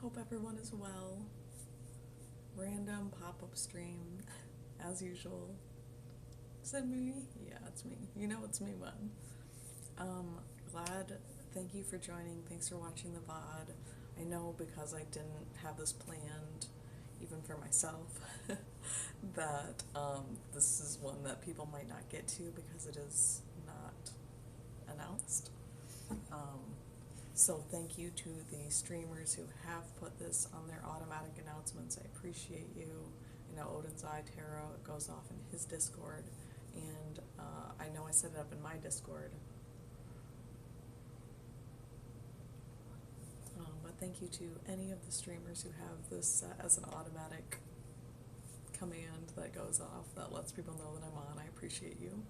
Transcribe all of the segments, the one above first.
Hope everyone is well. Random pop-up stream, as usual. Is that me? Yeah, it's me. You know it's me when. Glad, thank you for joining. Thanks for watching the VOD. I know because I didn't have this planned, even for myself, that this is one that people might not get to because it is not announced. Um, so thank you to the streamers who have put this on their automatic announcements. I appreciate you. I know Odin's Eye Tarot, it goes off in his Discord, and I know I set it up in my Discord. But thank you to any of the streamers who have this set as an automatic command that goes off that lets people know that I'm on. I appreciate you.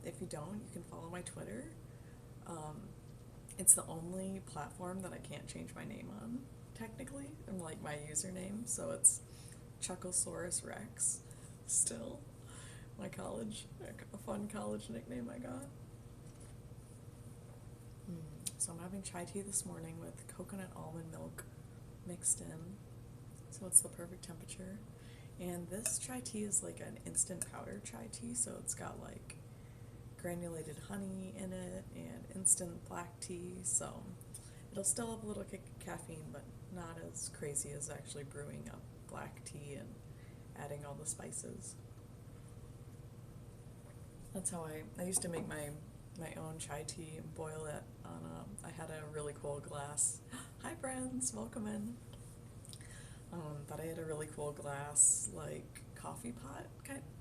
If you don't, you can follow my Twitter. It's the only platform that I can't change my name on, technically, and like my username, so it's Chucklesaurus Rex, still. My college, a fun college nickname I got. So I'm having chai tea this morning with coconut almond milk mixed in, so it's the perfect temperature. And this chai tea is like an instant powder chai tea, so it's got like granulated honey in it and instant black tea, so it'll still have a little kick of caffeine, but not as crazy as actually brewing up black tea and adding all the spices. That's how I used to make my own chai tea and boil it on I had a really cool glass. Hi friends, welcome in. But I had a really cool glass, like coffee pot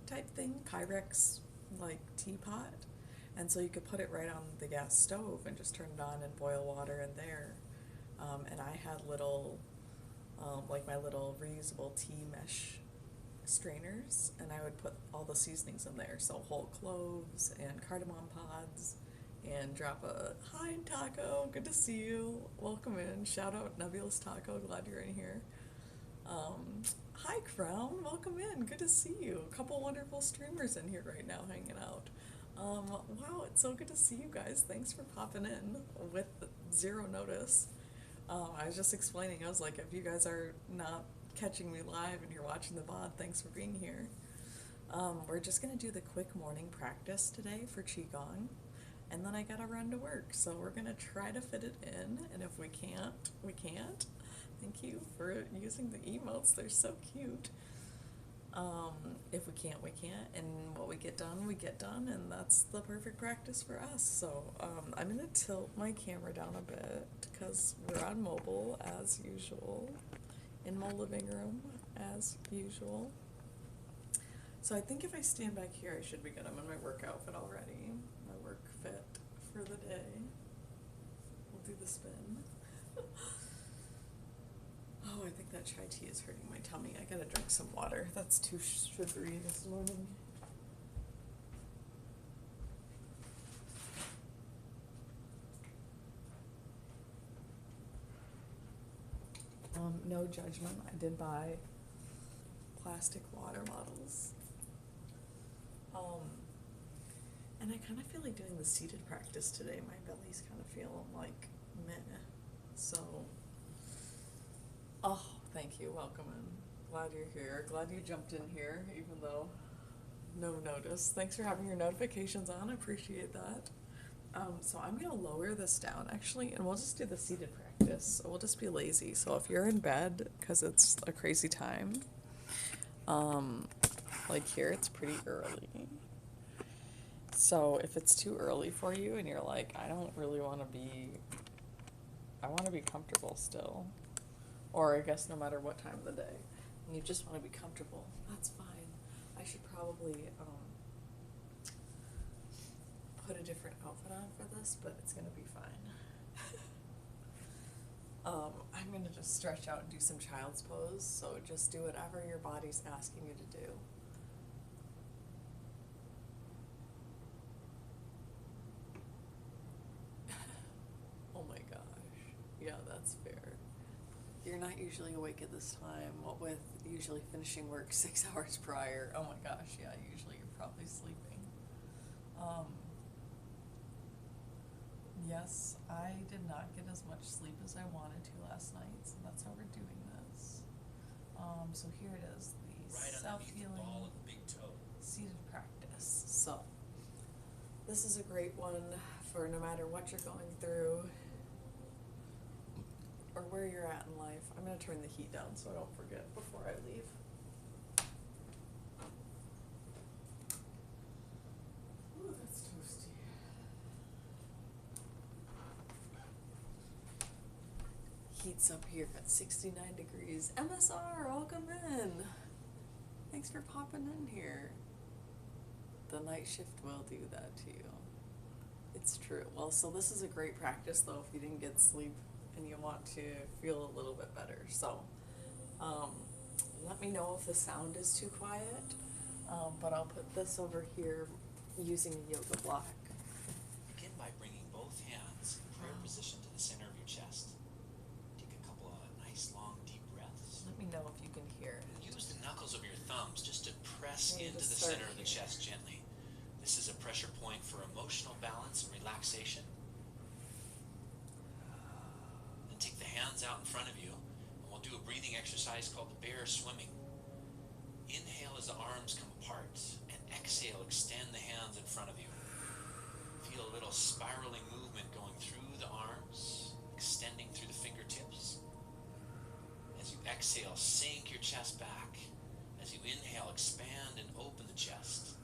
type thing, Pyrex like teapot, and so you could put it right on the gas stove and just turn it on and boil water in there. And I had little, like my little reusable tea mesh strainers, and I would put all the seasonings in there, so whole cloves and cardamom pods, and drop a hi Taco, good to see you, welcome in, shout out Nebulous Taco, glad you're in here. Hi Crown, welcome in, good to see you. A couple wonderful streamers in here right now hanging out. Wow, it's so good to see you guys. Thanks for popping in with zero notice. I was just explaining, I was like, if you guys are not catching me live and you're watching the VOD, thanks for being here. We're just gonna do the quick morning practice today for Qigong, and then I gotta run to work, so we're gonna try to fit it in, and if we can't, we can't. Thank you for using the emotes, they're so cute. If we can't, we can't, and what we get done, and that's the perfect practice for us. So I'm gonna tilt my camera down a bit, because we're on mobile, as usual, in my living room, as usual. So I think if I stand back here, I should be good. I'm in my work outfit already, my work fit for the day. We'll do the spin. Oh, I think that chai tea is hurting my tummy. I gotta drink some water. That's too sugary this morning. No judgment. I did buy plastic water bottles. And I kind of feel like doing the seated practice today. My belly's kind of feeling like meh. So, oh, thank you. Welcome in. Glad you're here. Glad you jumped in here, even though no notice. Thanks for having your notifications on. I appreciate that. So I'm going to lower this down, actually, and we'll just do the seated practice. So we'll just be lazy. So if you're in bed, because it's a crazy time, like here, it's pretty early. So if it's too early for you and you're like, I don't really want to be, I want to be comfortable still, or I guess no matter what time of the day, and you just want to be comfortable, that's fine. I should probably put a different outfit on for this, but it's going to be fine. I'm going to just stretch out and do some child's pose, so just do whatever your body's asking you to do. Oh my gosh. Yeah, that's fair. You're not usually awake at this time, what with usually finishing work 6 hours prior. Oh my gosh, yeah, usually you're probably sleeping. Yes, I did not get as much sleep as I wanted to last night, so that's how So here it is, the Right underneath the ball self-healing of the big toe. seated practice. So this is a great one for no matter what you're going through or where you're at in life. I'm going to turn the heat down so I don't forget before I leave. Ooh, that's toasty. Heat's up here at 69 degrees. MSR, welcome in. Thanks for popping in here. The night shift will do that to you. It's true. Well, so this is a great practice though if you didn't get sleep and you want to feel a little bit better. So let me know if the sound is too quiet, but I'll put this over here using a yoga block. Begin by bringing both hands in prayer position to the center of your chest. Take a couple of nice long deep breaths. Let me know if you can hear. Use the knuckles of your thumbs just to press Maybe into just the start center of the here. chest gently. This is a pressure point for emotional balance and relaxation. Then take the hands out in front of you, and we'll do a breathing exercise called the bear swimming. Inhale as the arms come apart, and exhale, extend the hands in front of you. Feel a little spiraling movement going through the arms, extending through the fingertips. As you exhale, sink your chest back. As you inhale, expand and open the chest.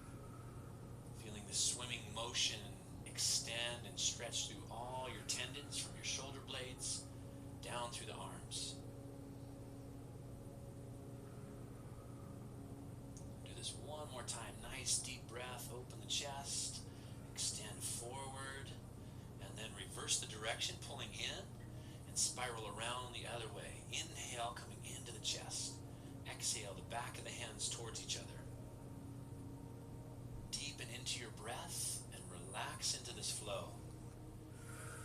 Feeling the swimming motion extend and stretch through all your tendons from your shoulder blades down through the arms. Do this one more time. Nice deep breath. Open the chest. Extend forward. And then reverse the direction, pulling in and spiral around the other way. Inhale, coming into the chest. Exhale, the back of the hands towards each other. Deepen into your breath and relax into this flow.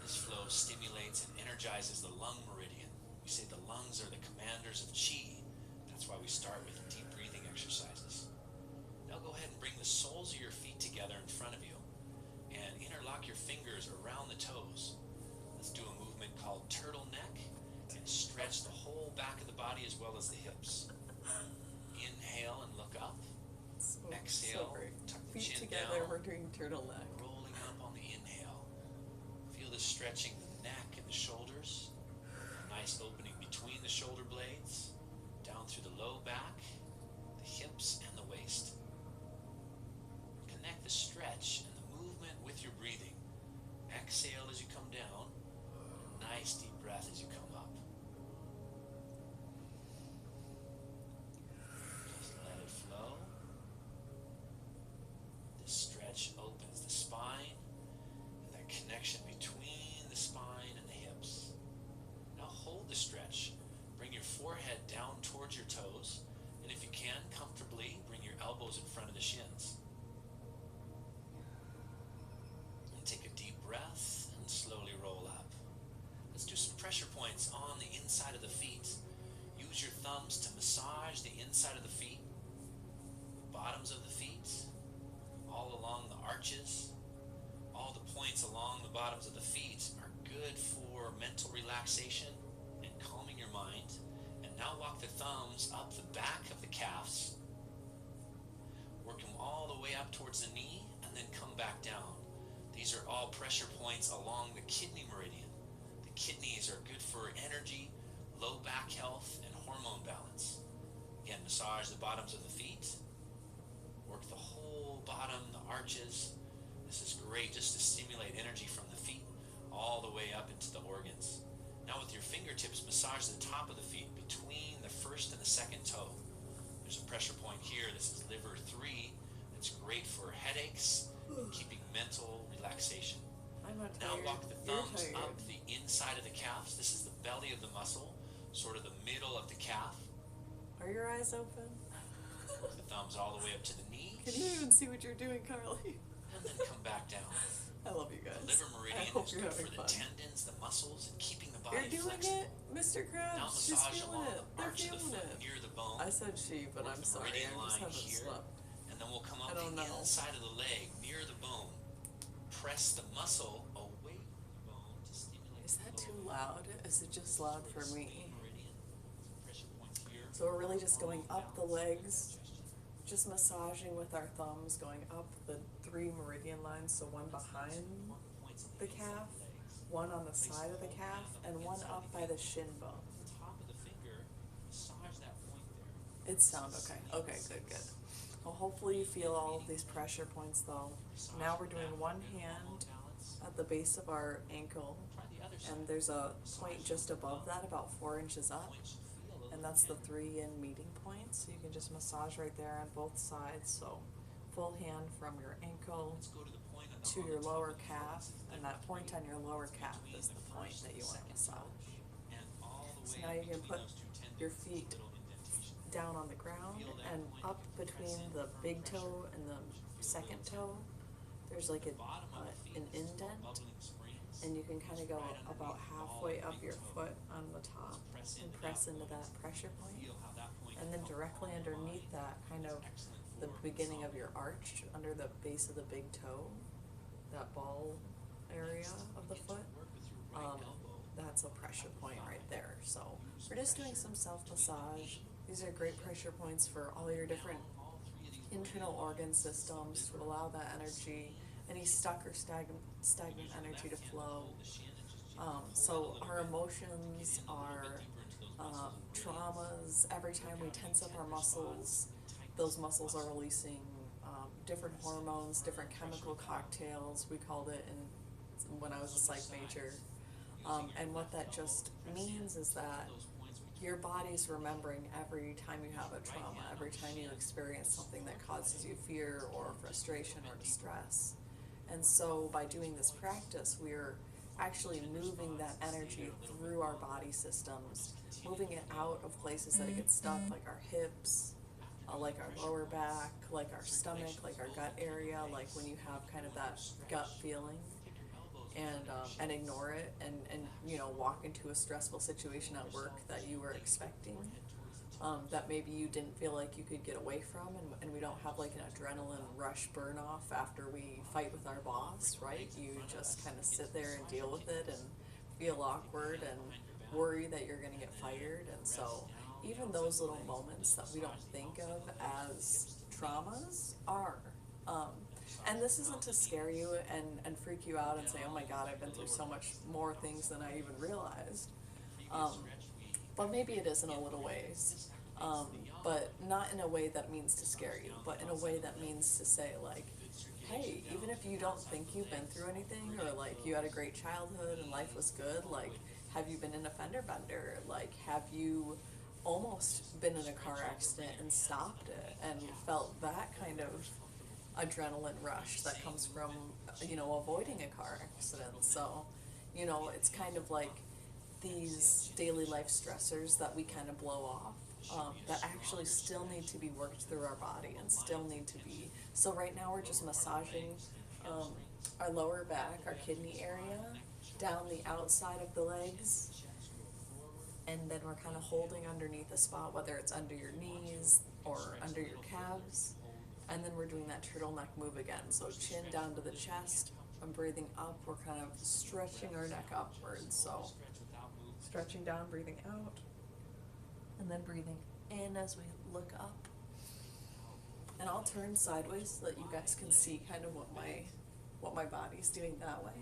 This flow stimulates and energizes the lung meridian. We say the lungs are the commanders of chi. That's why we start with deep breathing exercises. Now go ahead and bring the soles of your feet together in front of you and interlock your fingers around the toes. Let's do a movement called turtleneck and stretch the whole back of the body as well as the hips. Inhale and look up. Exhale, So great. tuck the Feet chin together, down, we're doing turtleneck. rolling up on the inhale. Feel the stretching the neck and the shoulders. A nice opening between the shoulder blades, down through the low back, the hips and the waist. Connect the stretch and the movement with your breathing. Exhale as you come down. Nice deep breath as you come up. Just let it flow. This stretch opens the spine and that connection between the spine and the hips. Now hold the stretch. Bring your forehead down towards your toes, and if you can, comfortably bring your elbows in front of the shins. And take a deep breath and slowly roll up. Let's do some pressure points on the inside of the feet. Use your thumbs to massage the inside of the feet, bottoms of the feet, all along the arches. All the points along the bottoms of the feet are good for mental relaxation and calming your mind. And now walk the thumbs up the back of the calves. Work them all the way up towards the knee and then come back down. These are all pressure points along the kidney meridian. The kidneys are good for energy, low back health, and hormone balance. Again, massage the bottoms of the feet. Work the whole bottom, the arches. This is great just to stimulate energy from the feet all the way up into the organs. Now with your fingertips, massage the top of the feet between the first and the second toe. There's a pressure point here. This is liver 3. It's great for headaches and keeping mental relaxation. I'm not Now tired. walk the You're thumbs tired. up the inside of the calves. This is the belly of the muscle, sort of the middle of the calf. Are your eyes open? Work the thumbs all the way up to the knees. Can you even see what you're doing, Carly? And then come back down. I love you guys. The liver I meridian hope is you're good having for the fun. tendons, the muscles, and keeping the body You're doing flexible. it, Mr. Now Krabs. She's massage feeling along it. the They're arch of the feeling foot it. near the bone. I said she, but Work I'm the sorry. meridian I just line haven't here. slept. And then we'll come up I the don't know. inside of the leg near the bone. Press the muscle away from the bone to stimulate Is the that flow too of loud? Is it just loud for the me? spleen meridian. Some pressure points here. So we're really just going up the legs, just massaging with our thumbs, going up the 3 meridian lines, so one behind the calf, one on the side of the calf, and one up by the shin bone. It sounds okay. Okay, good. Well, hopefully you feel all of these pressure points though. Now we're doing one hand at the base of our ankle, and there's a point just above that, about 4 inches up, and that's the 3 in meeting point. So you can just massage right there on both sides. So full hand from your ankle to your lower calf, and that point on your lower calf is the point that you want to massage. So now you can put your feet down on the ground and up between the big toe and the second toe. There's like an indent, and you can kind of go about halfway up your foot on the top and press into that pressure point. And then directly underneath that, kind of the beginning of your arch, under the base of the big toe, that ball area of the foot, that's a pressure point right there. So we're just doing some self-massage. These are great pressure points for all your different internal organ systems to allow that energy, any stuck or stagnant energy to flow. So our emotions, our traumas, every time we tense up our muscles, those muscles are releasing different hormones, different chemical cocktails, we called it when I was a psych major. And what that just means is that your body's remembering every time you have a trauma, every time you experience something that causes you fear or frustration or distress. And so by doing this practice, we're actually moving that energy through our body systems, moving it out of places that it gets stuck, like our hips, like our lower back, like our stomach, like our gut area, like when you have kind of that gut feeling, and ignore it, and you know, walk into a stressful situation at work that you were expecting, that maybe you didn't feel like you could get away from, and we don't have like an adrenaline rush burn off after we fight with our boss, right? You just kind of sit there and deal with it and feel awkward and worry that you're gonna get fired. And so even those little moments that we don't think of as traumas are, and this isn't to scare you and freak you out and say, oh my God, I've been through so much more things than I even realized. But maybe it is in a little ways. But not in a way that means to scare you, but in a way that means to say, like, hey, even if you don't think you've been through anything, or like you had a great childhood and life was good, like, have you been in a fender bender? Like, have you almost been in a car accident and stopped it and felt that kind of adrenaline rush that comes from, you know, avoiding a car accident? So, you know, it's kind of like these daily life stressors that we kind of blow off, that actually still need to be worked through our body and still need to be. So right now we're just massaging our lower back, our kidney area, down the outside of the legs, and then we're kind of holding underneath the spot, whether it's under your knees or under your calves. And then we're doing that turtleneck move again. So chin down to the chest. I'm breathing up. We're kind of stretching our neck upwards. So stretching down, breathing out, and then breathing in as we look up. And I'll turn sideways so that you guys can see kind of what my body's doing that way.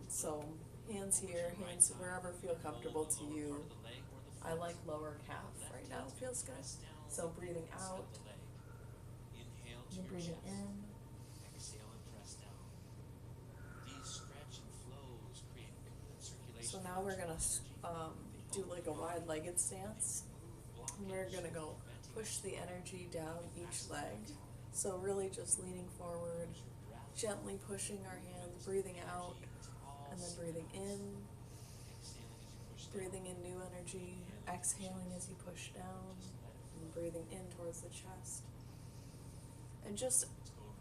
So hands here, hands wherever feel comfortable to you. I like lower calf right now. Feels good. So breathing out. And breathing in. So now we're gonna do like a wide-legged stance. And we're gonna go push the energy down each leg. So really just leaning forward, gently pushing our hands, breathing out, and then breathing in. Breathing in new energy, exhaling as you push down, and breathing in towards the chest. And just,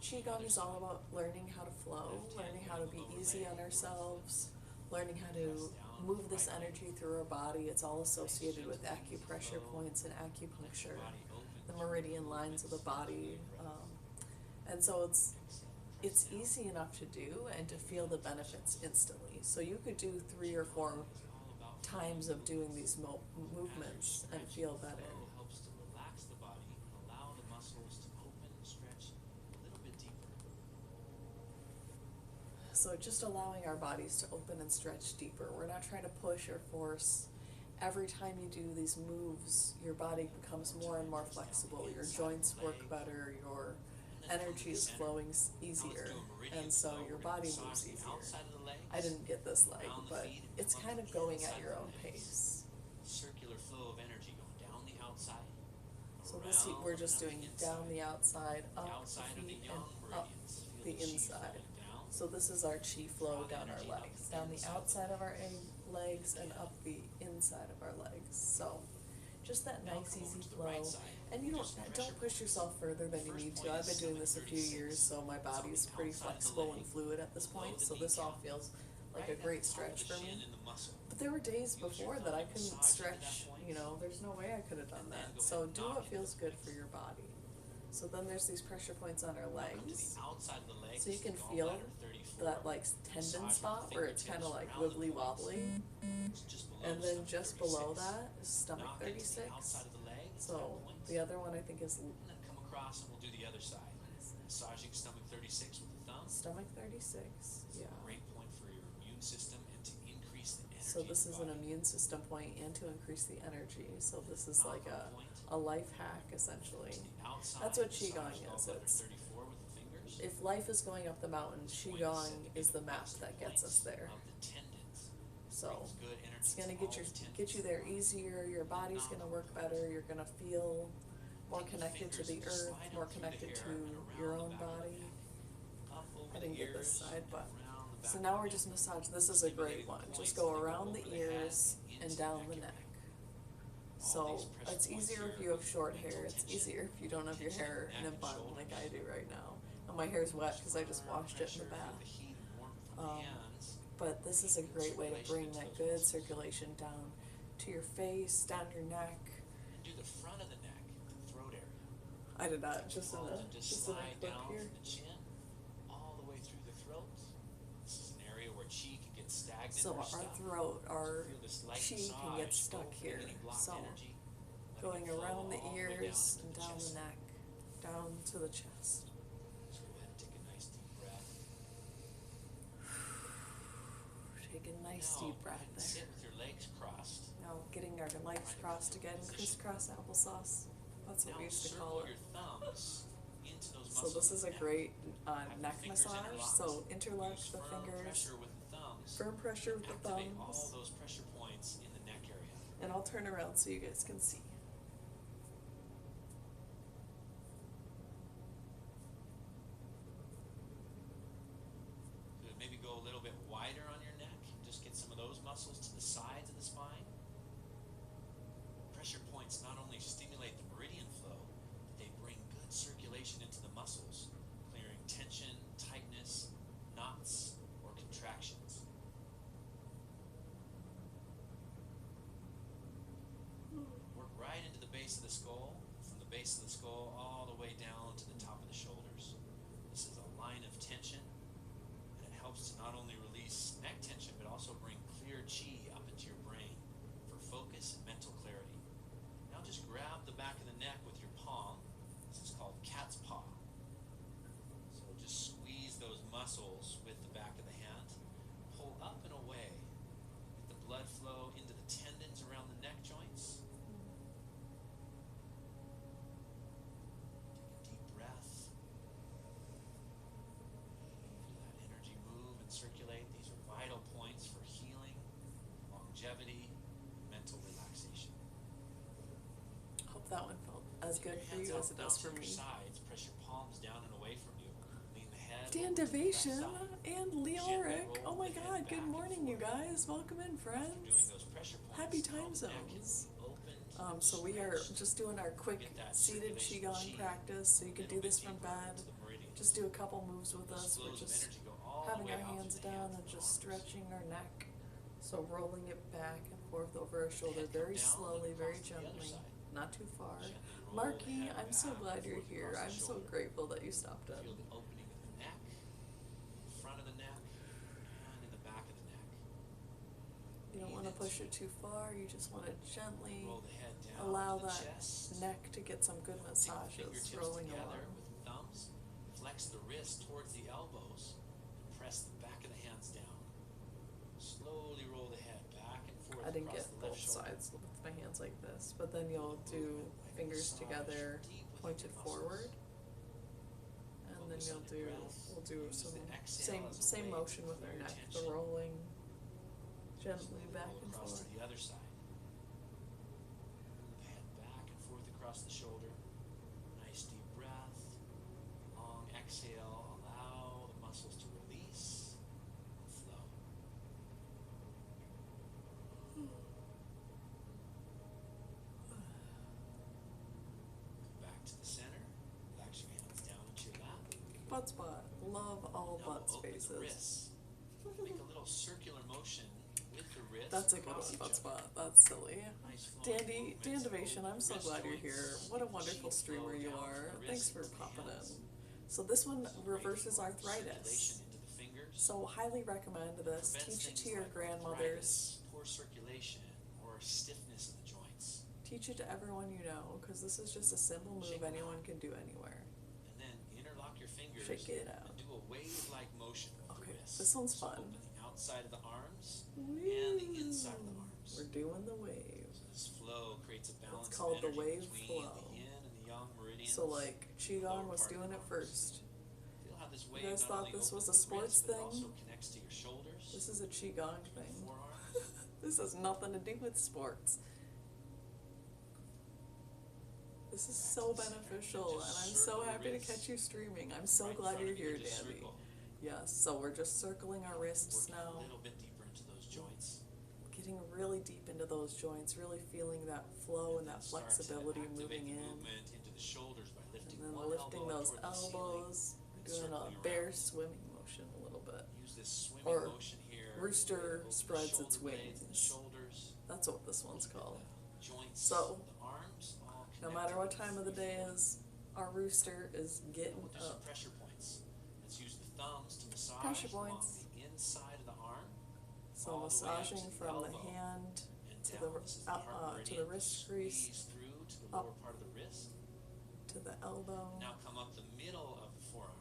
Qigong is all about learning how to flow, learning how to be easy on ourselves, learning how to move this energy through our body. It's all associated with acupressure points and acupuncture, the meridian lines of the body. And so it's easy enough to do and to feel the benefits instantly. So you could do 3 or 4 times of doing these movements and feel better. Flow helps to relax the body and allow the muscles to open and stretch a little bit deeper. So just allowing our bodies to open and stretch deeper. We're not trying to push or force. Every time you do these moves, your body becomes more and more flexible. Your joints work better, your energy is flowing easier, and so your body moves easier. I didn't get this leg, but it's kind of going at your own pace. Circular flow of energy going down the outside. So this we're just doing down the outside, up the feet, and up the inside. So this is our chi flow down our legs, down the outside of our legs and up the inside of our legs. So just that nice easy flow. And you don't push yourself further than you need to. I've been doing this a few years, so my body's pretty flexible and fluid at this point, so this all feels like a great stretch for me. But there were days before that I couldn't stretch, there's no way I could have done that. So do what feels good for your body. So then there's these pressure points on our legs. So you can feel that like tendon spot where it's kind of like wibbly wobbly. And then just below that is stomach 36. So the other one I think is And then come across and we'll do the other side. Massaging stomach 36 with the thumb. stomach 36. Yeah. Great point for your immune system and to increase the energy. So this in is the an body. immune system point and to increase the energy. So this is like a life hack essentially. That's what Qigong is. It's 34 with the fingers. if life is going up the mountain, Qigong is the map that gets us there. Of the tendons. So Good energy it's gonna to all the get you tendons. there easier. Your body's gonna work better. You're gonna feel more connected to the earth, more connected to your own body. I didn't get this side, but so now we're just massaging. This is a great one. Just go around the ears and down the neck. So it's easier if you have short hair. It's easier if you don't have your hair in a bun like I do right now. And my hair's wet because I just washed it in the bath. But this is a great way to bring that good circulation down to your face, down your neck. And do the front of the neck, the throat area. I did that just in And a just clip slide down here. from the chin all the way through the throat. This is an area where chi can get stagnant. So or our stuck. throat, our Feel this light chi can get massage, stuck here. opening any blocked So energy, letting going it flow around the all way ears into and down chest. the neck, down to the chest. So go ahead and take a nice deep breath. Take a nice Now, deep go breath ahead and there. sit with your legs crossed. Now getting our legs crossed again, crisscross applesauce. That's what Now we used to circle call it. your thumbs into those So muscles this in is the a neck. great Have your neck fingers massage. interlocked. So interlock Use the firm fingers, pressure with the thumbs. firm pressure with the Activate all thumbs, those pressure points in the neck area. and I'll turn around so you guys can see. So maybe go a little bit wider on your neck and just get some of those muscles to the sides of the spine. Pressure points not only stimulate the meridian flow, but they bring good circulation into the muscles, clearing tension, tightness, knots, or contractions. Work right into the base of the skull, from the base of the skull all the way down to the top of the shoulders. This is a line of tension, and it helps to not only release neck tension, but also bring clear chi up into your brain for focus and mental clarity. Now just grab the back of the neck with your palm. This is called cat's paw. So just squeeze those muscles with the back of the hand. Pull up and away. Get the blood flow into the tendons around the neck joints. Take a deep breath. Feel that energy move and circulate. These are vital points for healing, longevity, mental relaxation. Hope that one felt as good for you as it does for me. Sides, press your palms down and away from you. Lean the head. Dan over to the left Devation side. and Leoric. Oh my god, good morning, you guys. Welcome in, After doing friends. those pressure points, Happy now time the neck can zones. be opened, So we are stretched, just doing our quick get that seated circulation Qigong chi practice, so you can a do little this bit from deeper bed. into the meridians. Just do a couple moves with Those us. We're flows of just energy go all the having way our out hands to the down hands and the just arms. stretching our neck. So rolling it back and forth over our shoulder Head come very down, slowly, look very across to the other gently, side. not too far. Gently roll the Marky, head I'm so back glad and you're forth here. across I'm the so shoulder. grateful that you stopped in. Feel the opening of the neck, front of the neck, and in the back of the neck. You don't want to push it too far. You just want to gently Roll the head down allow to the that chest. neck to get some good Take the massages fingertips rolling together along. with thumbs. Flex the wrist towards the elbows. And press the back of the hands down. Slowly roll the head back and forth I didn't across get the left both shoulder. sides with my hands like this, but then you'll do fingers together, pointed forward, and then we'll do some same motion with our neck, the rolling gently back and across forth. to the other side. Move the head back and forth across the shoulder. Nice deep breath. Long exhale. Allow the muscles to release and flow. Back to the center. Relax your hands down into your lap. Butt spot. Love all Now butt we'll open the spaces. wrists. Make a little circular motion with the wrists. That's a good across one, each butt other. spot. That's silly. Nice flowing Dandy, movements Dandivation, over I'm so wrist glad you're joints. here. What a wonderful Chi streamer flow you down are. from the Thanks wrist for into the popping hands. in. So this one Great reverses for arthritis. circulation into the fingers. So highly recommend this. Prevents Teach it things to your like grandmothers. arthritis, poor circulation, or stiffness in the joints. Teach it to everyone you know, because this is just a simple move Shake 'em anyone out. can do anywhere. And then interlock your fingers Shake it out. and do a wave-like motion with Okay, the wrists. this one's So fun. open the outside of the arms Woo! and the inside of the arms. We're doing the wave. So this flow creates a balance called of the energy wave between flow. the yin and the yang meridians. So like lower Qigong was part of doing the it arms. first. Feel how this You wave guys not thought only this was a opens the sports wrist, but thing? also connects to your shoulders, This is a Qigong to the thing. forearms. This has nothing to do with sports. This is so beneficial, and I'm so happy to catch you streaming. I'm so glad you're here, Dandy. Yes, so we're just circling our wrists Working now, a little bit deeper into those joints. getting really deep into those joints, really feeling that flow and that Start to flexibility activate moving the in, movement into the shoulders by lifting and then one lifting elbow up those toward the ceiling. elbows, and doing circling a bear around. swimming motion a little bit. Use this swimming Or motion here. rooster Open the spreads shoulder its blades and wings. shoulders. That's what this one's called. Joints. So, the arms all No connected matter what with time of the day is, our rooster is Now getting we'll do some up. pressure points. Let's use the thumbs to massage Pressure along points. the inside of the arm. So all the way up massaging to the from the elbow hand and to down. the This is the to heart the meridian. wrist crease, Squeeze through to the up. lower part of the wrist. to the elbow. Now come up the middle of the forearm,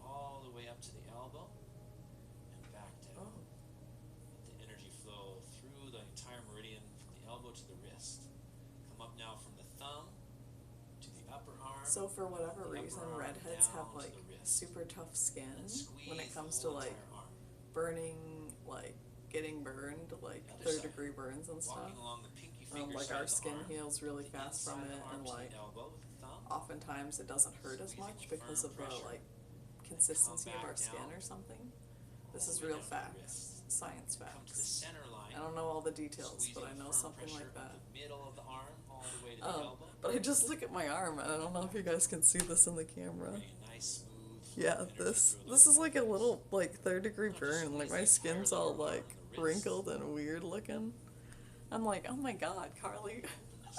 all the way up to the elbow, and back down. Oh, Let the energy flow through the entire meridian from the elbow to the wrist. Come up now from the thumb to the upper arm. so for whatever the upper reason, arm redheads down have to like the wrist. super tough skin And squeeze when it comes the to whole like entire arm. burning, like getting burned, like The other third side. degree burns and stuff. Walking along the pinky finger Like side our of the skin arm, heals really the fast from inside of the it, arm and to the like elbow with the thumb. oftentimes it doesn't hurt as Squeezing much with because firm of the pressure. like consistency of back our skin down, or something. This all is the way real down to the facts, wrist. science Come to the facts. center line. I don't know all the details, but squeezing I know firm something pressure like that. up the middle of the arm, all the way to the elbow. But I just look at my arm, and I don't know if you guys can see this in the camera. Creating a nice smooth flow Yeah, of energy this through this those is like a arms. little like third degree Now just burn. Like squeeze my the skin's entire all lower arm like and the wrist. wrinkled and weird looking. I'm like, oh my god, Carly, Openness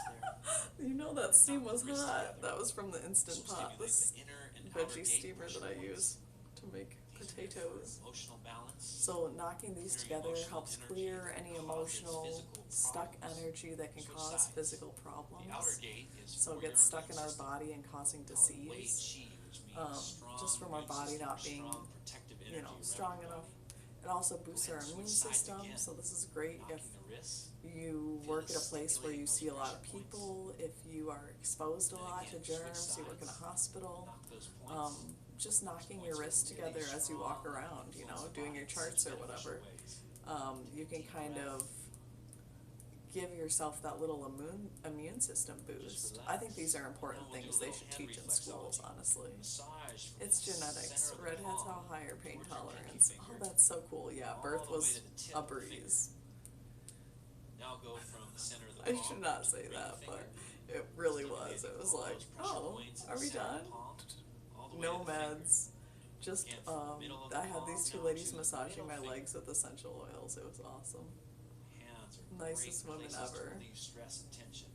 there. you know that steam was Wrists hot. together. That was from the This Instant will Pot, stimulate this the inner and outer veggie gate steamer pressure that I points. use to make These are potatoes. for emotional balance. So knocking these Clearing together emotional helps energy clear that any causes emotional physical stuck problems. energy that can Switch cause sides. physical The problems. outer gate is So for it your gets stuck in immune our system. body and causing Called Wei disease. Qi, which means strong Just from our immune body system, not or being, strong protective energy you know, around strong your enough. body. It also boosts Go our ahead and immune switch sides system, again. so this is great if Knocking the wrists. you Feel work the at a place where you stimulating see a those lot of pressure points. people, if you are exposed a Then lot to again, switch germs, you work in a sides. hospital, Knock those points. just knocking Those your points wrists are really together as you walk strong around, you know, influence doing your bodies charts in or beneficial whatever. ways. You can Deep kind breath. of give yourself that little immune system boost. I think these are important Now we'll do things a they little should hand teach in schools, reflexology. honestly. Massage from It's the genetics. center of the Redheads have palm higher pain towards your pinky tolerance. Oh, finger, that's so cool. Yeah, all birth the way was to the tip a of the finger. breeze. Now go from the center of the I palm should not to the say ring that, finger. but it really was. Stimulating It was all like, those pressure oh, points in are the we center of done? the palm, all the way No to the finger. meds. Just, Again, from the middle of the I had palm these two down ladies to the massaging my middle legs finger. with essential oils. It was awesome. Hands are Nicest great women places to ever. relieve stress and tension.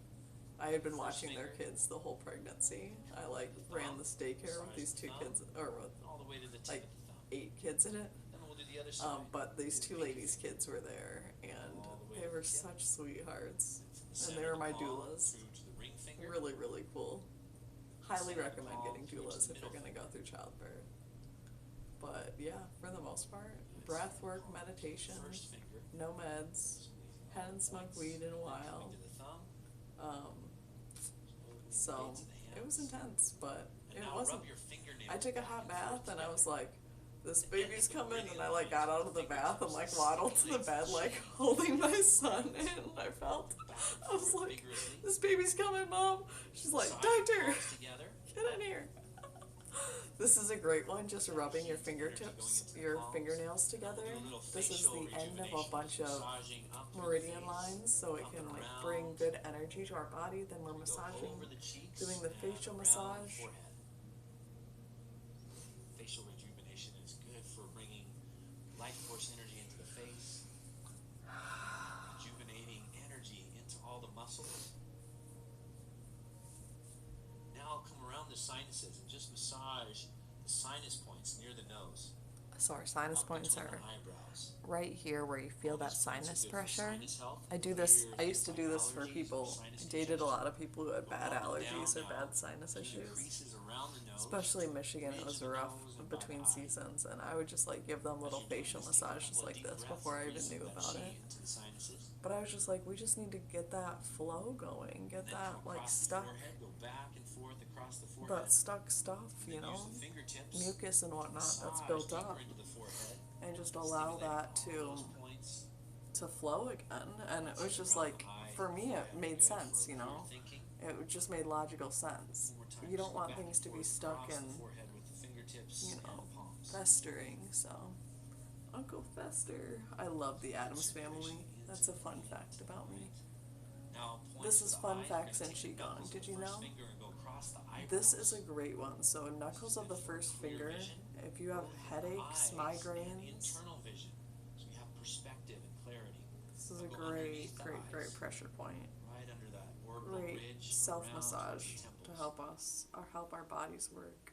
I had been First watching their finger. kids the whole pregnancy. I like The ran thumb, this daycare with massage these the two thumb, kids, or with all the way to the tip like of the thumb. 8 kids in it. Then we'll do the other side. But these The two pinky ladies' finger. kids were there, and All the way They of were the tip. such sweethearts. From the And center they were of the my palm doulas. through to the ring finger. Really, really cool. Highly Center of the recommend palm getting through to doulas the if you're middle going to go finger. through childbirth. But yeah, for the most part, Good. breath Center work, palm to the meditation, first finger. no meds, Squeezing all hadn't the smoked points. weed in a Then while. coming to the thumb. Um, Slowly so into the hands. it was intense, but And it now wasn't. rub your fingernails I took a back hot and bath forth and I was together. like, this And then baby's the coming, and meridian I like got lines out of of the the bath and like fingertips waddled to the stimulates bed the like chi. holding my son in. I felt, Back and I was forth like, vigorously. this baby's coming, Mom. She's like, Massage your doctor, palms together. get in here. This is a great one, just rubbing your Energy going fingertips, into the your palms. fingernails And then together. we'll do a little This is facial the end of a rejuvenation, bunch of massaging up through the meridian face, lines, so it up can and like around. bring good energy to our body. Then we're Go massaging, over the cheeks doing the and facial around the massage. forehead. Facial rejuvenation is good for bringing life force energy into the face, rejuvenating energy into all the muscles. Now come around the sinuses and just massage the sinus points near the nose, So our sinus up points between are the eyebrows. right here where you feel All that these points are sinus good for pressure. sinus health, I do this, clears I used to things do like this for allergies or people. sinus I dated a congestion. lot of people who had Go bad up and allergies or down bad now sinus through the issues. creases around the nose, Especially in Michigan, it bridge was the rough nose and by the between eye. seasons, and I would just like give them As little you're doing facial this, take a massages couple of like deep this breaths before I and even release knew that about chi it. into the sinuses. But I was just like, we just need to get that flow going, And get then that come like across the stuck, forehead, go back and forth across the forehead. that stuck stuff, And you then use know, the fingertips mucus and to whatnot that's massage built deeper up, into the forehead, and just allow stimulating that all those points. to flow again. And it was just Around like, the eye, for me, it forehead, made good sense, for you know. clear thinking. It just made logical sense. One more time, You just don't go want back things and to be forth stuck across in, the forehead with the fingertips you and know, the palms. festering. So, Uncle Fester. I love the Addams family. That's a fun fact about me. Now, This points is to the fun eye, you're facts gonna in take the Qigong. knuckles of Did the you first know? finger and go across the eyebrows. This is a great one. So, knuckles of the Good for first clear finger. vision, If you have both in the headaches, eyes and migraines, internal vision, so you have perspective and clarity. this is Now a go great, underneath the great, great eyes, pressure point. right under that orbital Great ridge, self around massage towards the to temples. help us or help our bodies work.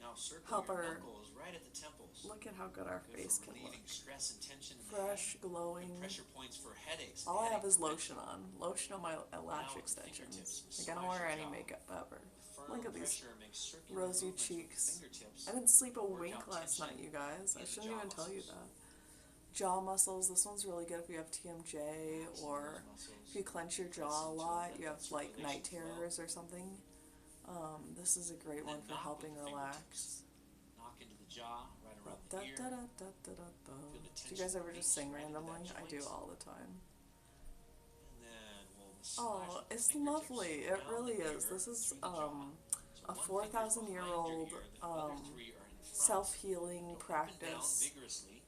Now circle help your our- knuckles right at the temples. Look at how good our Good face for can relieving look. stress and tension in the Fresh, head. glowing. Good pressure points for headaches. All I have headache is lotion prevention. on. Lotion on my lash Now with extensions. fingertips, Like, I don't massage wear your any jaw. makeup ever. Firm Look at these pressure makes circular rosy movements with the cheeks. fingertips. I didn't sleep a Work wink out last tension night, you guys. I in the shouldn't jaw even tell you muscles. that. Jaw muscles, this one's really good if you have TMJ, Relaxing or those muscles. if you clench your jaw a Press into lot, them, you have that like night circulation flow. terrors or something. This is a great And one then for knock helping with the relax. fingertips. Knock into the jaw, right around Da, the ear. da, da, da, da, da, da. Feel the Do you tension guys ever just release sing right into that randomly? I do joint. all the time. And then we'll massage Oh, with the it's fingertips lovely. It around really the is. ear This is through the jaw. So a one finger's 4,000-year-old behind your ear, the other three are in front. self-healing Go up and practice. down vigorously,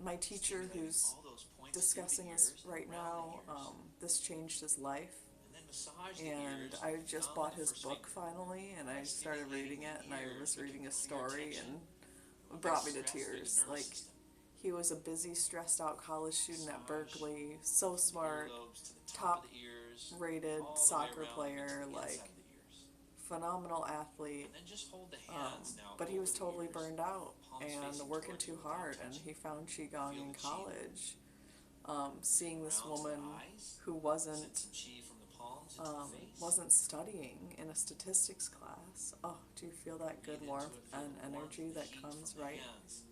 My teacher, stimulating who's all those points discussing through the this ears right and around now, the ears. this changed his life. And then massage the And ears I with the just thumb bought and the his first book finger. finally, and I By started reading stimulating it, the and I ears, was we reading can his clear story, tension, and remove it brought me to stress through the tears. nervous Like, system. he was a busy, stressed out college student at Massage Berkeley, so from the smart, earlobes to the top top of the ears, rated all the way soccer around player, into the like, inside of the ears. phenomenal athlete. And then just hold the hands now But he was over the totally ears, burned out palms and facing working towards too you without hard, and touching. he found Qigong Feel in the chi. college. Seeing this Around to the woman eyes. who Send wasn't some chi from the palms into the face. wasn't studying in a statistics class. Oh, do you feel that good Breathe warmth into it, feel and the warmth, energy the that heat comes from the right hands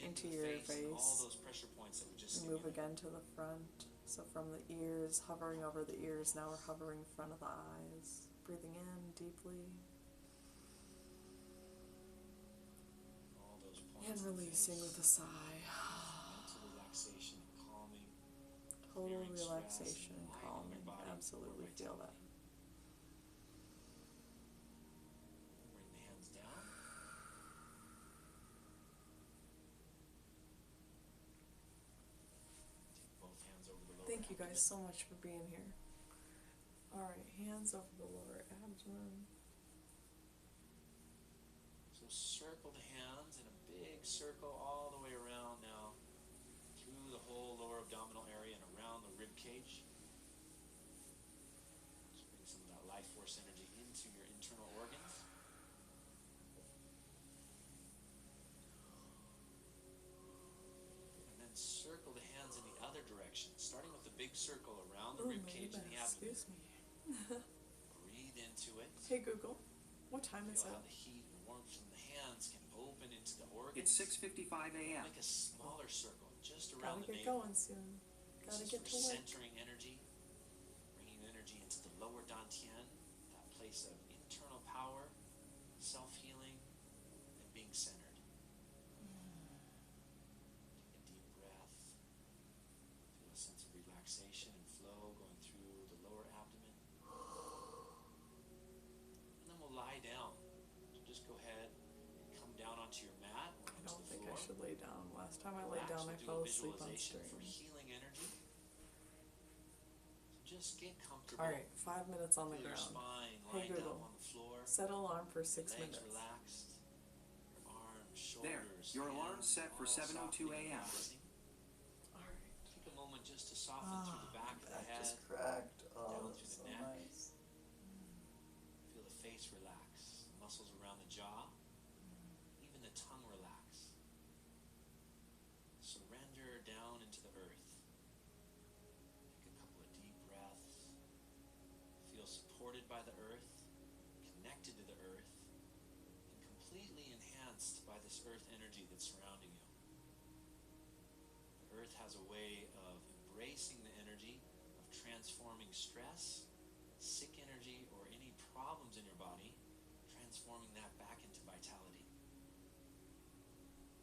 into the your and all face? those pressure points that we just And move stimulated. again to the front. So from the ears, hovering over the ears, now we're hovering in front of the eyes. Breathing in deeply All those and points in the releasing face. with a sigh. Mental relaxation and calming. Total clearing stress relaxation and lightening your calming. body Absolutely for feel that. vitality. Bring the hands down. Take both hands over the lower Thank you abdomen. guys so much for being here. Alright, hands over the lower abdomen. So circle the hands in a big circle all the way around now, through the whole lower abdominal area and around the rib cage. Just bring some of that life force energy into your internal organs. And then circle the hands in the other direction, starting with the circle around the Oh, rib my cage and the goodness. abdomen. Excuse me. Breathe into it. Hey Google, what time is Feel it? how the heat and warmth from the hands can open into the organs. It's 6:55 a.m. Make a smaller circle just Gotta around the get navel. going soon. This Gotta is get for to work. centering energy, bringing energy into the lower dantian, that place of internal power, self-healing, and being centered. Take a deep breath. Feel a sense of relaxation and flow going through the lower abdomen. And then we'll lie down. So just go ahead and come down onto your mat or I onto don't the think floor. I should lay down. Last time I laid Relax. down, I We'll do fell a asleep on visualization stream. for healing energy. So just get comfortable. Alright, 5 minutes on the Feel your ground. spine Hey lined up Google, on the floor. set alarm for 6 Your legs minutes. relaxed. Your arms, There, shoulders, your alarm's hands, set for all 7:02 softening and a.m. relaxing. Alright. Take a moment just to soften through the back of the That head. just cracked. Oh, down that's through so the neck. nice. Feel the face relax, the muscles around the jaw, even the tongue relax. Surrender down into the earth. Take a couple of deep breaths. Feel supported by the earth, connected to the earth, and completely enhanced by this earth energy that's surrounding you. The earth has a way of embracing the energy, of transforming stress, sick energy, or any problems in your body, transforming that back into vitality.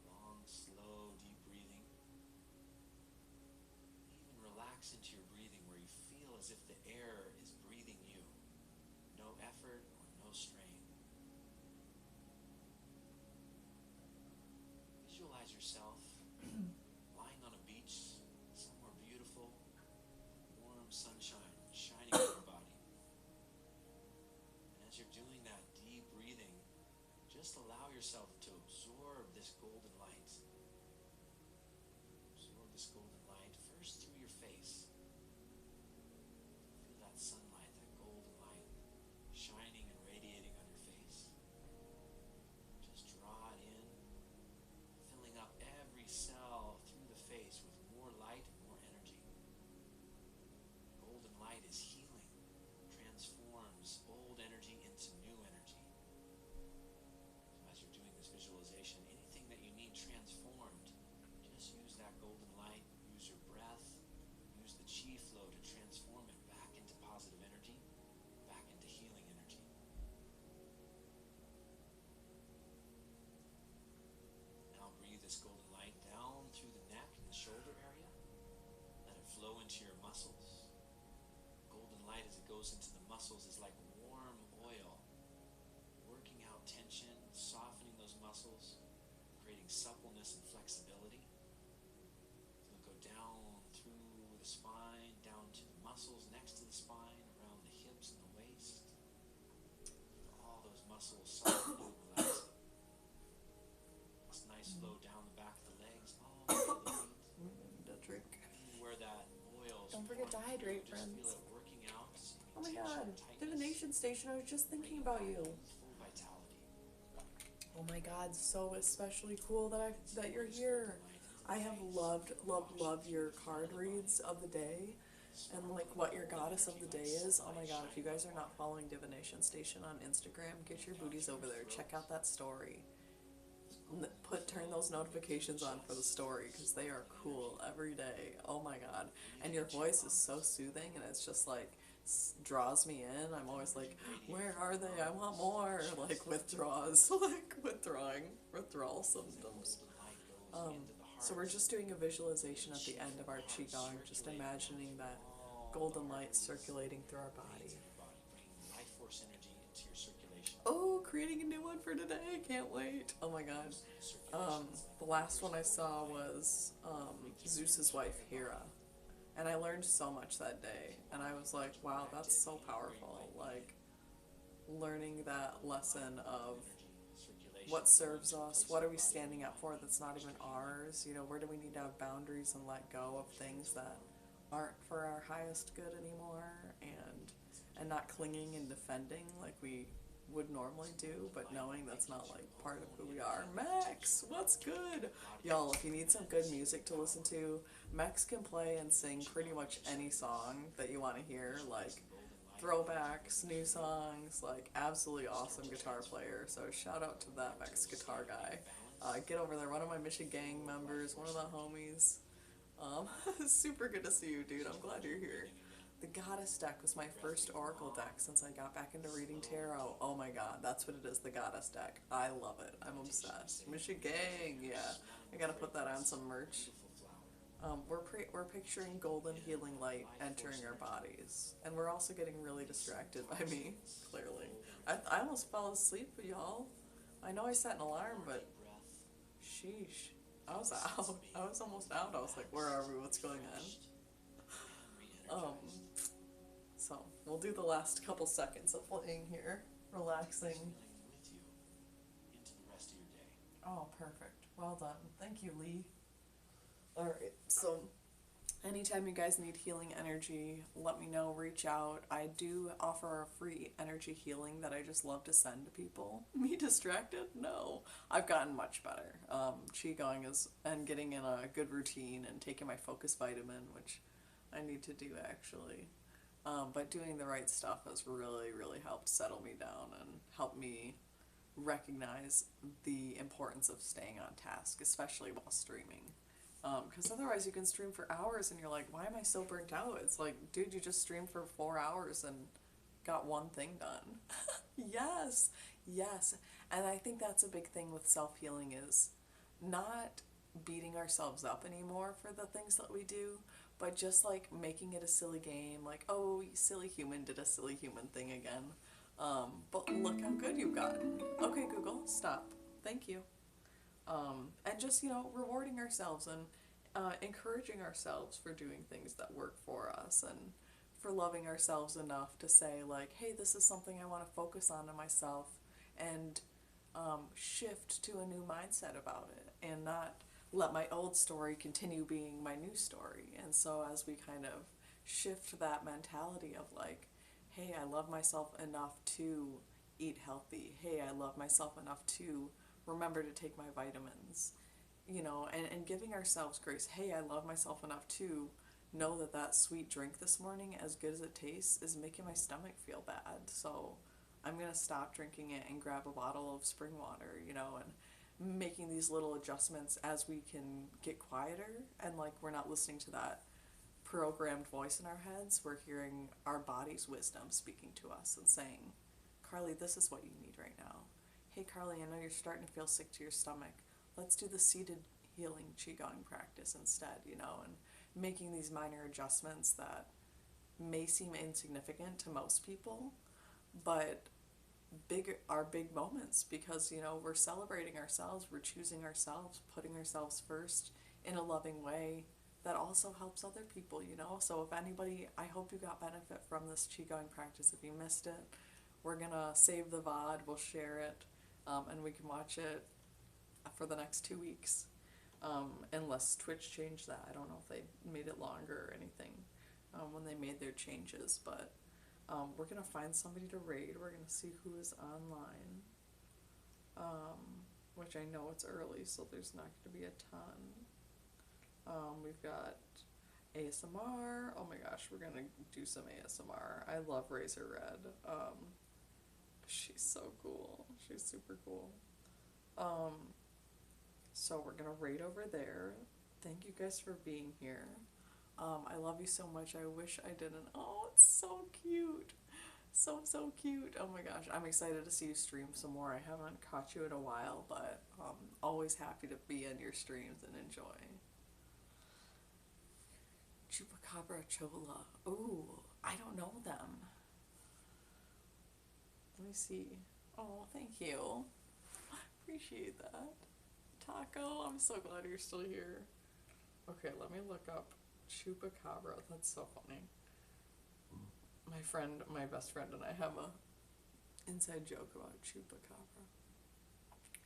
Long, slow, deep breathing. Even relax into your breathing where you feel as if the air is breathing you. No effort or no strain. Visualize yourself lying on a beach, somewhere beautiful, warm sunshine shining on your body. And as you're doing that deep breathing, just allow yourself to absorb this golden light. Absorb this golden light first through your face. Feel that sunlight, that golden light shining and radiating on your face. Just draw it in, filling up every cell through the face with more light and more energy. Golden light is healing, transforms old energy into new energy. So as you're doing this visualization, anything that you need transformed, just use that golden light, use your breath, use the chi flow to transform it back into positive energy, back into healing energy. Now breathe this golden light down through the neck and the shoulder area. Let it flow into your muscles. Golden light as it goes into the muscles is like warm oil, working out tension, softening those muscles, creating suppleness and flexibility. So it'll go down through the spine, down to the muscles next to the spine, around the hips and the waist. All those muscles softening and relaxing. This nice flow down the back of the legs, all the way to the feet. Need a drink. Where that oil Don't forget to hydrate, just feel friends. it working out. Oh my tension, god, tightness, Divination Station, I was just thinking bringing about back you. youthful vitality. Oh my god, so especially cool that you're here. I have loved your card reads of the day and like what your goddess of the day is. Oh my god, if you guys are not following Divination Station on Instagram, get your booties over there. Check out that story. Turn those notifications on for the story because they are cool every day. Oh my god. And your voice is so soothing and it's just like draws me in. I'm always like, where are they? I want more. Like withdraws, like withdrawal symptoms. So we're just doing a visualization at the end of our Qigong, just imagining that golden light circulating through our body. Bringing life force energy into your circulation. Oh, creating a new one for today. I can't wait. Oh my god. The last one I saw was Zeus's wife, Hera. And I learned so much that day. And I was like, wow, that's so powerful. Like, learning that lesson of what serves us, what are we standing up for that's not even ours, you know, where do we need to have boundaries and let go of things that aren't for our highest good anymore, and not clinging and defending like we would normally do, but knowing that's not like part of who we are. Max, what's good? Y'all, if you need some good music to listen to, Max can play and sing pretty much any song that you want to hear, like throwbacks, new songs, like absolutely awesome guitar player. So shout out to that Max guitar guy. Get over there, one of my Mission Gang members, one of the homies. Um, Super good to see you, dude. I'm glad you're here. The Goddess deck was my first Oracle deck since I got back into reading tarot. Oh my god, that's what it is, the Goddess deck. I love it. I'm obsessed. Mission Gang, yeah. I gotta put that on some merch. We're picturing golden healing light entering our bodies, and we're also getting really distracted by me. Clearly, I almost fell asleep, y'all. I know I set an alarm, but sheesh, I was out. I was almost out. I was like, where are we? What's going on? So we'll do the last couple seconds of playing here, relaxing. Oh, perfect. Well done. Thank you, Lee. Alright, so anytime you guys need healing energy, let me know, reach out. I do offer a free energy healing that I just love to send to people. Me distracted? No. I've gotten much better. Qigong is, and getting in a good routine and taking my focus vitamin, which I need to do actually. But doing the right stuff has really, really helped settle me down and help me recognize the importance of staying on task, especially while streaming. Because otherwise you can stream for hours and you're like, why am I so burnt out? It's like, dude, you just streamed for 4 hours and got one thing done. Yes, yes. And I think that's a big thing with self-healing is not beating ourselves up anymore for the things that we do, but just like making it a silly game, like, oh, silly human did a silly human thing again. But look how good you've gotten. Okay, Google, stop. Thank you. And just, rewarding ourselves and encouraging ourselves for doing things that work for us and for loving ourselves enough to say, like, hey, this is something I want to focus on in myself and shift to a new mindset about it and not let my old story continue being my new story. And so as we kind of shift that mentality of like, hey, I love myself enough to eat healthy. Hey, I love myself enough to remember to take my vitamins, and giving ourselves grace. Hey, I love myself enough to know that that sweet drink this morning, as good as it tastes, is making my stomach feel bad. So I'm going to stop drinking it and grab a bottle of spring water, and making these little adjustments as we can get quieter and like we're not listening to that programmed voice in our heads. We're hearing our body's wisdom speaking to us and saying, Carly, this is what you need right now. Hey Carly, I know you're starting to feel sick to your stomach. Let's do the seated healing Qigong practice instead, and making these minor adjustments that may seem insignificant to most people, but are big moments because, we're celebrating ourselves, we're choosing ourselves, putting ourselves first in a loving way that also helps other people, So if anybody, I hope you got benefit from this Qigong practice. If you missed it, we're gonna save the VOD, we'll share it, and we can watch it for the next 2 weeks, unless Twitch changed that. I don't know if they made it longer or anything when they made their changes, but we're gonna find somebody to raid. We're gonna see who is online, which I know it's early, so there's not gonna be a ton. We've got ASMR. Oh my gosh, we're gonna do some ASMR. I love Razor Red. She's so cool. She's super cool. So we're gonna raid over there. Thank you guys for being here. I love you so much. I wish I didn't. Oh, it's so cute. So cute. Oh my gosh. I'm excited to see you stream some more. I haven't caught you in a while, but always happy to be in your streams and enjoy. Chupacabra Chola. Ooh, I don't know them. Let me see. Oh, thank you. Appreciate that. Taco, I'm so glad you're still here. Okay, let me look up Chupacabra. That's so funny. My best friend and I have a inside joke about Chupacabra.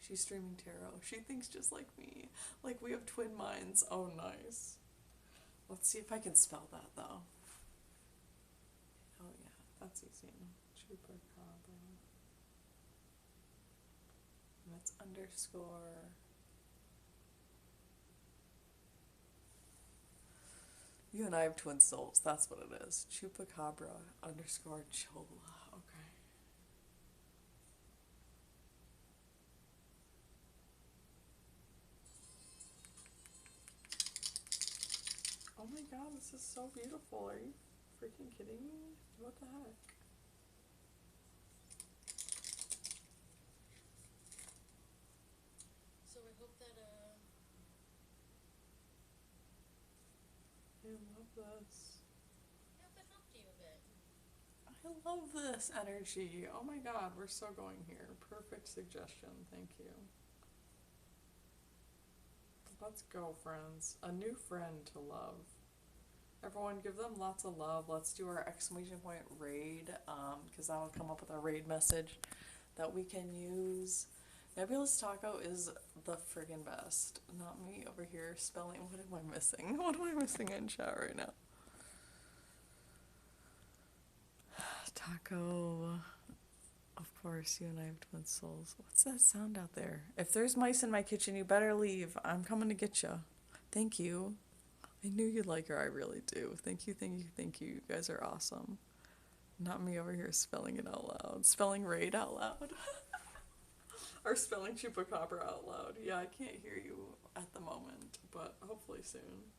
She's streaming tarot. She thinks just like me. Like we have twin minds. Oh, nice. Let's see if I can spell that though. Oh yeah, that's easy. Chupacabra. That's underscore. You and I have twin souls. That's what it is. Chupacabra underscore chola. Okay. Oh my god, this is so beautiful. Are you freaking kidding me? What the heck? So I hope that I love this. I hope that helped you a bit. I love this energy. Oh my god, we're so going here. Perfect suggestion. Thank you. Let's go, friends. A new friend to love. Everyone, give them lots of love. Let's do our exclamation point raid, because that'll come up with a raid message that we can use. Nebulous Taco is the friggin' best. Not me over here spelling. What am I missing? What am I missing in chat right now? Taco. Of course, you and I have twin souls. What's that sound out there? If there's mice in my kitchen, you better leave. I'm coming to get you. Thank you. I knew you'd like her. I really do. Thank you, thank you, thank you. You guys are awesome. Not me over here spelling it out loud. Spelling raid out loud. Or spelling chupacabra out loud. Yeah, I can't hear you at the moment, but hopefully soon.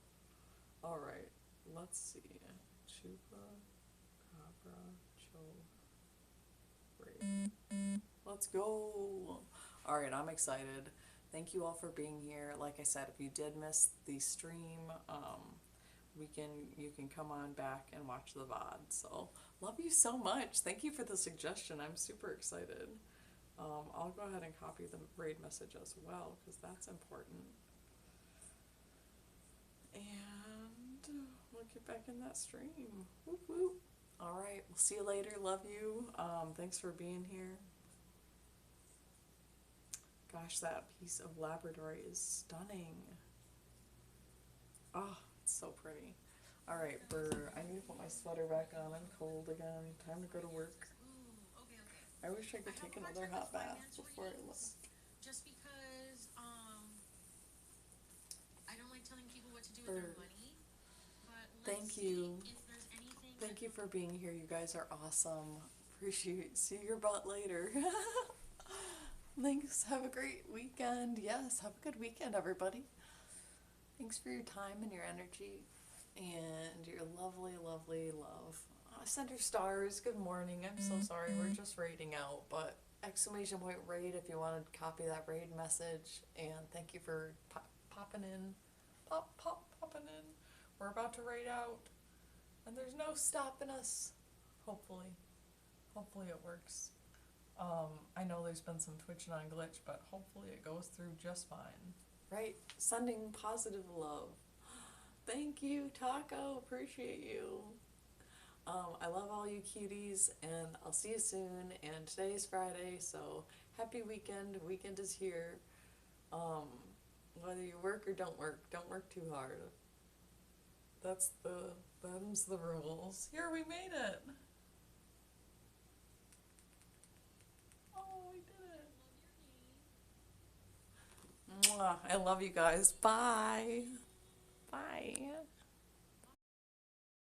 Alright, let's see. Chupacabra cho raid. Let's go. Alright, I'm excited. Thank you all for being here. Like I said, if you did miss the stream, you can come on back and watch the VOD. So love you so much. Thank you for the suggestion. I'm super excited. I'll go ahead and copy the raid message as well because that's important. And we'll get back in that stream. Whoop whoop. All right, we'll see you later. Love you. Thanks for being here. Gosh, that piece of labradorite is stunning. Oh, it's so pretty. All right, Burr, I need to put my sweater back on. I'm cold again. Time to go to work. Ooh, okay. I wish I could take another hot bath before I left. Just because I don't like telling people what to do with Burr. their money. But Thank let's you. see if there's anything. Thank you for being here. You guys are awesome. Appreciate. See your butt later. Thanks. Have a great weekend. Yes, have a good weekend, everybody. Thanks for your time and your energy and your lovely, lovely love. Center Stars, good morning. I'm so sorry. We're just raiding out, but exclamation point raid if you want to copy that raid message. And thank you for popping in. Popping in. We're about to raid out. And there's no stopping us. Hopefully. Hopefully it works. I know there's been some twitching on glitch, but hopefully it goes through just fine. Right? Sending positive love. Thank you, Taco. Appreciate you. I love all you cuties, and I'll see you soon. And today's Friday, so happy weekend. Weekend is here. Whether you work or don't work too hard. Them's the rules. Here, we made it. Oh, we did it. Mwah. I love you guys. Bye. Bye.